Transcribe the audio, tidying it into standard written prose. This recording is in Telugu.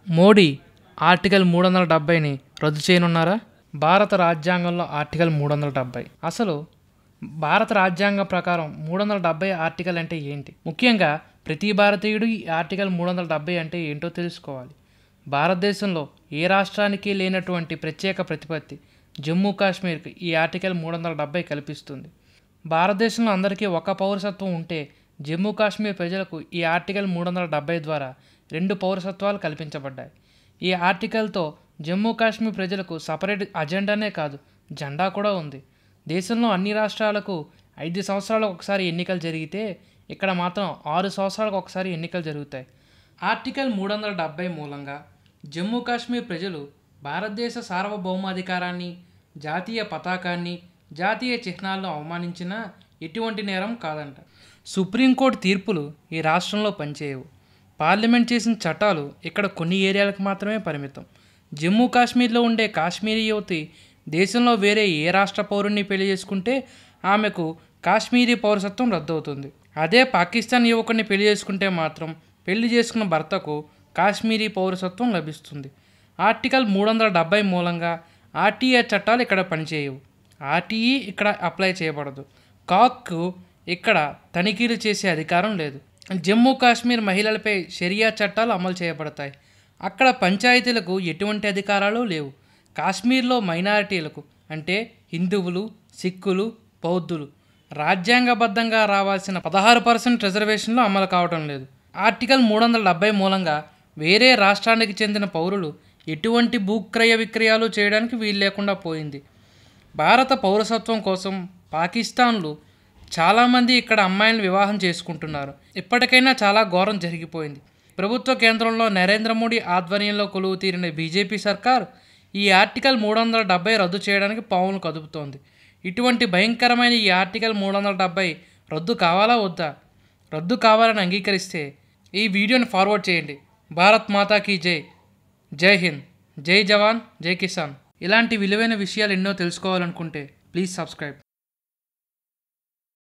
మోడీ ఆర్టికల్ 370ని రద్దు చేయనున్నారా? భారత రాజ్యాంగంలో ఆర్టికల్ 370 అసలు భారత రాజ్యాంగం ప్రకారం 370 ఆర్టికల్ అంటే ఏంటి? ముఖ్యంగా ప్రతి భారతీయుడు ఈ ఆర్టికల్ 370 అంటే ఏంటో తెలుసుకోవాలి. భారతదేశంలో ఏ రాష్ట్రానికి లేనటువంటి ప్రత్యేక ప్రతిపత్తి జమ్మూ కాశ్మీర్కి ఈ ఆర్టికల్ 370 కల్పిస్తుంది. భారతదేశంలో అందరికీ ఒక పౌరసత్వం ఉంటే జమ్మూ కాశ్మీర్ ప్రజలకు ఈ ఆర్టికల్ 370 ద్వారా 2 పౌరసత్వాలు కల్పించబడ్డాయి. ఈ ఆర్టికల్తో జమ్మూ కాశ్మీర్ ప్రజలకు సపరేట్ అజెండానే కాదు, జెండా కూడా ఉంది. దేశంలో అన్ని రాష్ట్రాలకు 5 సంవత్సరాలకు ఒకసారి ఎన్నికలు జరిగితే ఇక్కడ మాత్రం 6 సంవత్సరాలకు ఒకసారి ఎన్నికలు జరుగుతాయి. ఆర్టికల్ 370 మూలంగా జమ్మూ కాశ్మీర్ ప్రజలు భారతదేశ సార్వభౌమాధికారాన్ని, జాతీయ పతాకాన్ని, జాతీయ చిహ్నాలను అవమానించినా ఎటువంటి నేరం కాదంట. సుప్రీంకోర్టు తీర్పులు ఈ రాష్ట్రంలో పనిచేయవు. పార్లమెంట్ చేసిన చట్టాలు ఇక్కడ కొన్ని ఏరియాలకు మాత్రమే పరిమితం. జమ్మూ కాశ్మీర్లో ఉండే కాశ్మీరీ యువతి దేశంలో వేరే ఏ రాష్ట్ర పౌరుణ్ణి పెళ్లి చేసుకుంటే ఆమెకు కాశ్మీరీ పౌరసత్వం రద్దవుతుంది. అదే పాకిస్తాన్ యువకుడిని పెళ్లి చేసుకుంటే మాత్రం పెళ్లి చేసుకున్న భర్తకు కాశ్మీరీ పౌరసత్వం లభిస్తుంది. ఆర్టికల్ 370 మూలంగా ఆర్టీఏ చట్టాలు ఇక్కడ పనిచేయవు. ఆర్టీఈ ఇక్కడ అప్లై చేయబడదు. కాక్కు ఇక్కడ తనిఖీలు చేసే అధికారం లేదు. జమ్మూ కాశ్మీర్ మహిళలపై షరియా చట్టాలు అమలు చేయబడతాయి. అక్కడ పంచాయతీలకు ఎటువంటి అధికారాలు లేవు. కాశ్మీర్లో మైనారిటీలకు అంటే హిందువులు, సిక్కులు, బౌద్ధులు రాజ్యాంగబద్ధంగా రావాల్సిన 16% రిజర్వేషన్లు అమలు కావటం లేదు. ఆర్టికల్ 370 మూలంగా వేరే రాష్ట్రానికి చెందిన పౌరులు ఎటువంటి భూక్రయ విక్రయాలు చేయడానికి వీలు లేకుండా పోయింది. భారత పౌరసత్వం కోసం పాకిస్తాన్లు చాలామంది ఇక్కడ అమ్మాయిలను వివాహం చేసుకుంటున్నారు. ఇప్పటికైనా చాలా ఘోరం జరిగిపోయింది. ప్రభుత్వ కేంద్రంలో నరేంద్ర మోడీ ఆధ్వర్యంలో కొలువు తీరిన బీజేపీ సర్కార్ ఈ ఆర్టికల్ 370 రద్దు చేయడానికి పావులు కదుపుతోంది. ఇటువంటి భయంకరమైన ఈ ఆర్టికల్ 370 రద్దు కావాలా వద్దా? రద్దు కావాలని అంగీకరిస్తే ఈ వీడియోని ఫార్వర్డ్ చేయండి. భారత్ మాతాకి జై. జై హింద్, జై జవాన్, జై కిసాన్. ఇలాంటి విలువైన విషయాలు ఎన్నో తెలుసుకోవాలనుకుంటే ప్లీజ్ సబ్స్క్రైబ్.